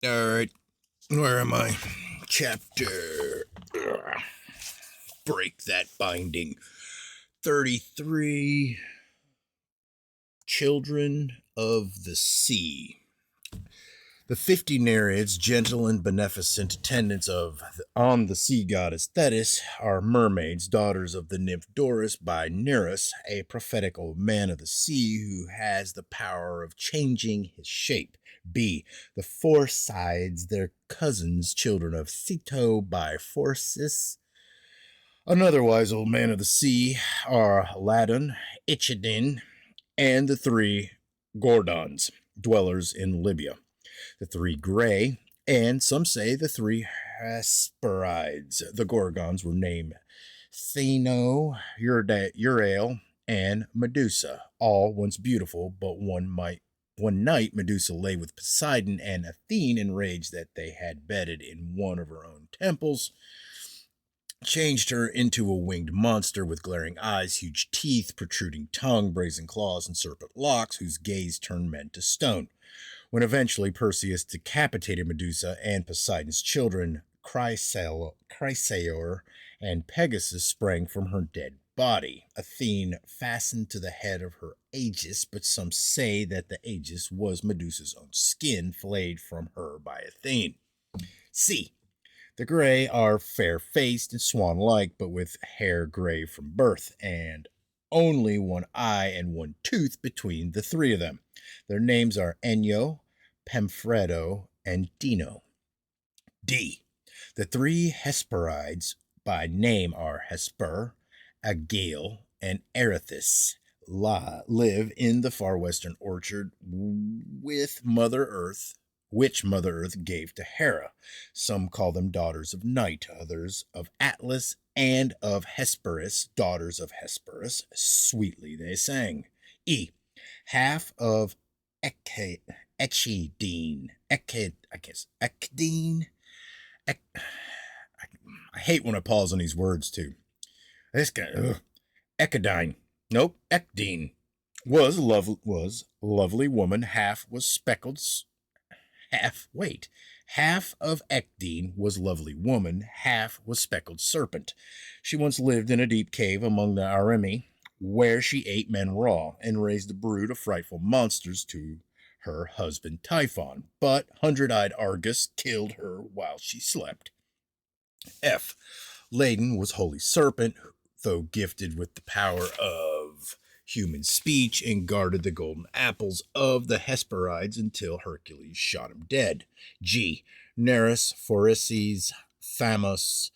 All right, where am I? Chapter. Break that binding. 33 Children of the Sea. The 50 Nereids, gentle and beneficent attendants on the sea goddess Thetis, are mermaids, daughters of the nymph Doris by Nereus, a prophetic old man of the sea who has the power of changing his shape. B. The Phorcides, their cousins, children of Ceto by Phorcys, another wise old man of the sea, are Ladon, Ichidin, and the three Gordons, dwellers in Libya. The three Gray, and some say the three Hesperides. The Gorgons were named Theno, Urael, and Medusa, all once beautiful, but one night Medusa lay with Poseidon, and Athene, enraged that they had bedded in one of her own temples, changed her into a winged monster with glaring eyes, huge teeth, protruding tongue, brazen claws, and serpent locks, whose gaze turned men to stone. When eventually Perseus decapitated Medusa and Poseidon's children, Chrysaor and Pegasus sprang from her dead body. Athene fastened to the head of her Aegis, but some say that the Aegis was Medusa's own skin flayed from her by Athene. C. The Gray are fair-faced and swan-like, but with hair gray from birth, and only one eye and one tooth between the three of them. Their names are Enyo, Pamphredo, and Dino. D. The three Hesperides by name are Hesper, Agale, and Erethys. Live in the far western orchard with Mother Earth, which Mother Earth gave to Hera. Some call them daughters of night, others of Atlas and of Hesperus, daughters of Hesperus. Sweetly they sang. E. Half of Echidine. Echidine. I hate when I pause on these words too. This guy, Echidine. Nope, Ecdine was lovely woman. Half was speckled. Half of Ecdine was lovely woman, half was speckled serpent. She once lived in a deep cave among the Arimi, where she ate men raw and raised a brood of frightful monsters to her husband Typhon. But hundred-eyed Argus killed her while she slept. F. Ladon was holy serpent, though gifted with the power of human speech, and guarded the golden apples of the Hesperides until Hercules shot him dead. G. Nereus, Phorcys, Thamos,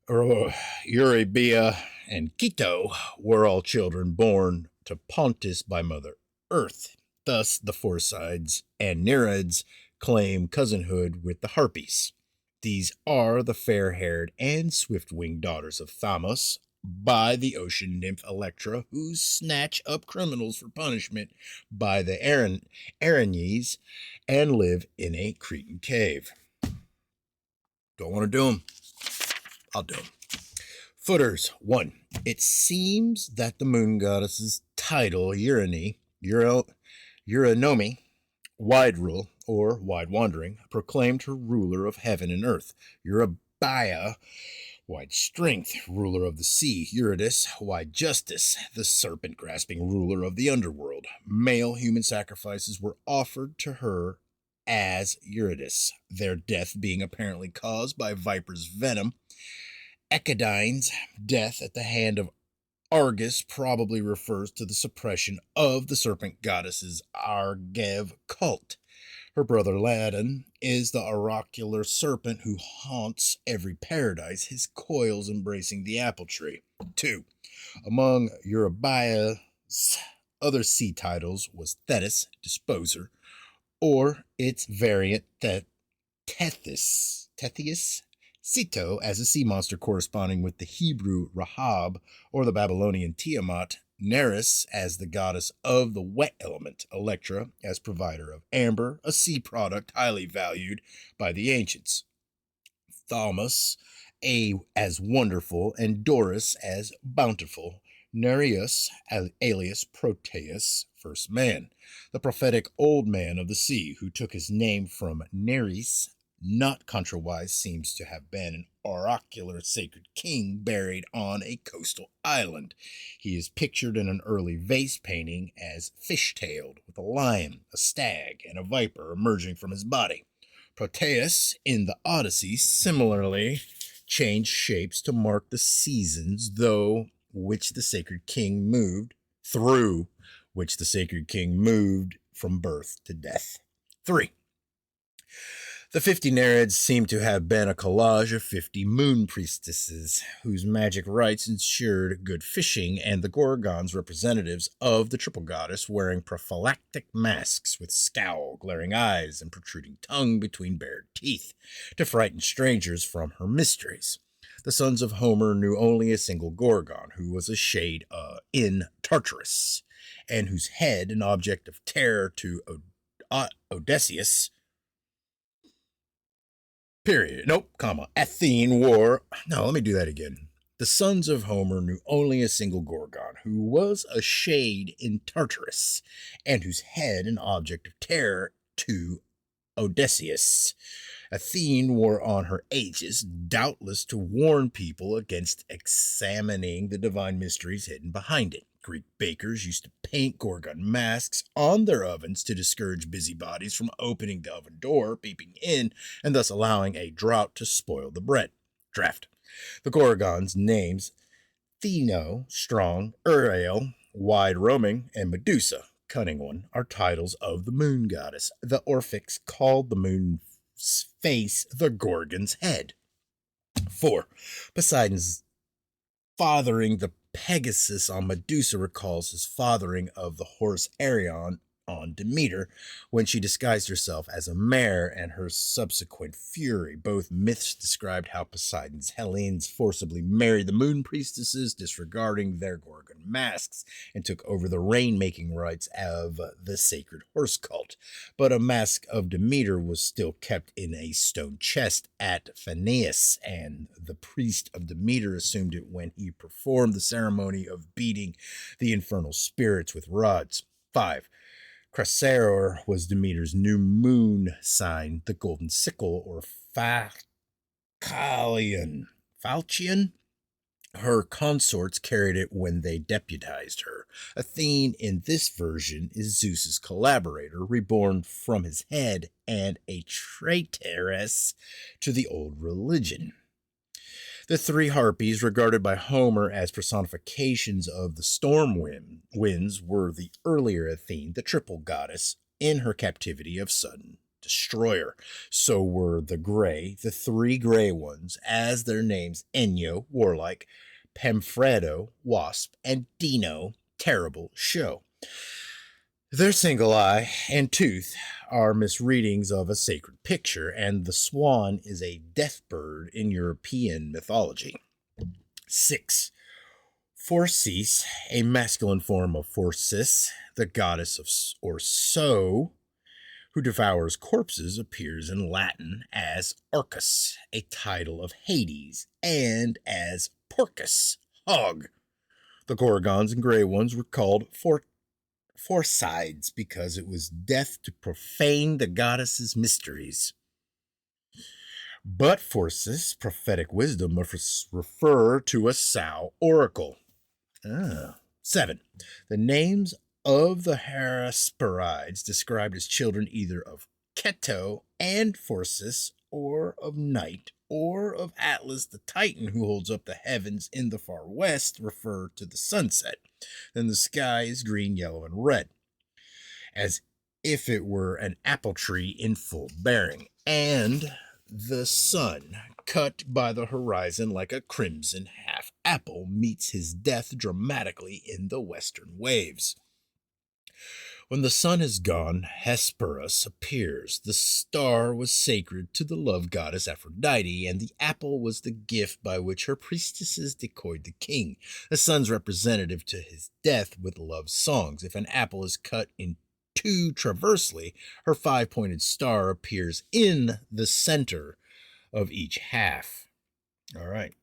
Eurybia, and Quito were all children born to Pontus by Mother Earth. Thus, the Phorcides and Nereids claim cousinhood with the Harpies. These are the fair-haired and swift-winged daughters of Thamos by the ocean nymph Electra, who snatch up criminals for punishment by the Erinyes and live in a Cretan cave. Don't want to do them. I'll do them. Footers. 1. It seems that the moon goddess's title, Uranomi, wide rule, or wide wandering, proclaimed her ruler of heaven and earth. Eurybia, wide strength, ruler of the sea. Eurydice, wide justice, the serpent-grasping ruler of the underworld. Male human sacrifices were offered to her as Eurydice, their death being apparently caused by viper's venom. Echidne's death at the hand of Argus probably refers to the suppression of the serpent goddess's Argev cult. Her brother Ladon is the oracular serpent who haunts every paradise, his coils embracing the apple tree. 2. Among Eurybia's other sea titles was Thetis, disposer, or its variant Tethys, Ceto as a sea monster corresponding with the Hebrew Rahab or the Babylonian Tiamat, Nereus as the goddess of the wet element, Electra as provider of amber, a sea product highly valued by the ancients, Thaumas as wonderful, and Doris as bountiful, Nereus, alias Proteus, first man, the prophetic old man of the sea, who took his name from Nereus, not contrawise seems to have been an oracular sacred king buried on a coastal island. He is pictured in an early vase painting as fish-tailed, with a lion, a stag, and a viper emerging from his body. Proteus in the Odyssey similarly changed shapes to mark the seasons, through which the sacred king moved from birth to death. 3. The 50 Nereids seem to have been a collage of 50 moon priestesses, whose magic rites ensured good fishing, and the Gorgons representatives of the triple goddess wearing prophylactic masks with scowl, glaring eyes, and protruding tongue between bared teeth, to frighten strangers from her mysteries. The sons of Homer knew only a single Gorgon, who was a shade in Tartarus, and whose head, an object of terror to Odysseus, Athene wore. No, let me do that again. The sons of Homer knew only a single Gorgon, who was a shade in Tartarus, and whose head an object of terror to Odysseus. Athene wore on her aegis, doubtless to warn people against examining the divine mysteries hidden behind it. Greek bakers used to paint Gorgon masks on their ovens to discourage busybodies from opening the oven door, peeping in, and thus allowing a draught to spoil the bread. Draft. The Gorgons' names Theno, strong, Uriel, wide roaming, and Medusa, cunning one, are titles of the moon goddess. The Orphics called the moon's face the Gorgon's head. 4. Poseidon's fathering the Pegasus on Medusa recalls his fathering of the horse Arion on Demeter when she disguised herself as a mare, and her subsequent fury. Both myths described how Poseidon's Hellenes forcibly married the moon priestesses, disregarding their Gorgon masks, and took over the rain-making rites of the sacred horse cult. But a mask of Demeter was still kept in a stone chest at Phaneus, and the priest of Demeter assumed it when he performed the ceremony of beating the infernal spirits with rods. 5. Chrysaor was Demeter's new moon sign, the golden sickle, or Falchion. Her consorts carried it when they deputized her. Athene, in this version, is Zeus's collaborator, reborn from his head, and a traitress to the old religion. The 3 harpies, regarded by Homer as personifications of the storm winds, were the earlier Athene, the triple goddess, in her captivity of sudden destroyer. So were the 3 gray ones, as their names Enyo, warlike, Pamphredo, wasp, and Dino, terrible, show. Their single eye and tooth are misreadings of a sacred picture, and the swan is a death bird in European mythology. 6. Phorcys, a masculine form of Phorcys, the goddess of so, who devours corpses, appears in Latin as Arcus, a title of Hades, and as Porcus, hog. The Gorgons and Grey Ones were called Phorcides because it was death to profane the goddess's mysteries. But Phorcys, prophetic wisdom, must refer to a sow oracle. 7. The names of the Hesperides described as children either of Keto and Phorcys, or of Night, or of Atlas the Titan, who holds up the heavens in the far west, refer to the sunset. Then the sky is green, yellow, and red, as if it were an apple tree in full bearing, and the sun, cut by the horizon like a crimson half apple, meets his death dramatically in the western waves. When the sun is gone, Hesperus appears. The star was sacred to the love goddess Aphrodite, and the apple was the gift by which her priestesses decoyed the king. The sun's representative to his death with love songs. If an apple is cut in two transversely, her 5-pointed star appears in the center of each half. All right.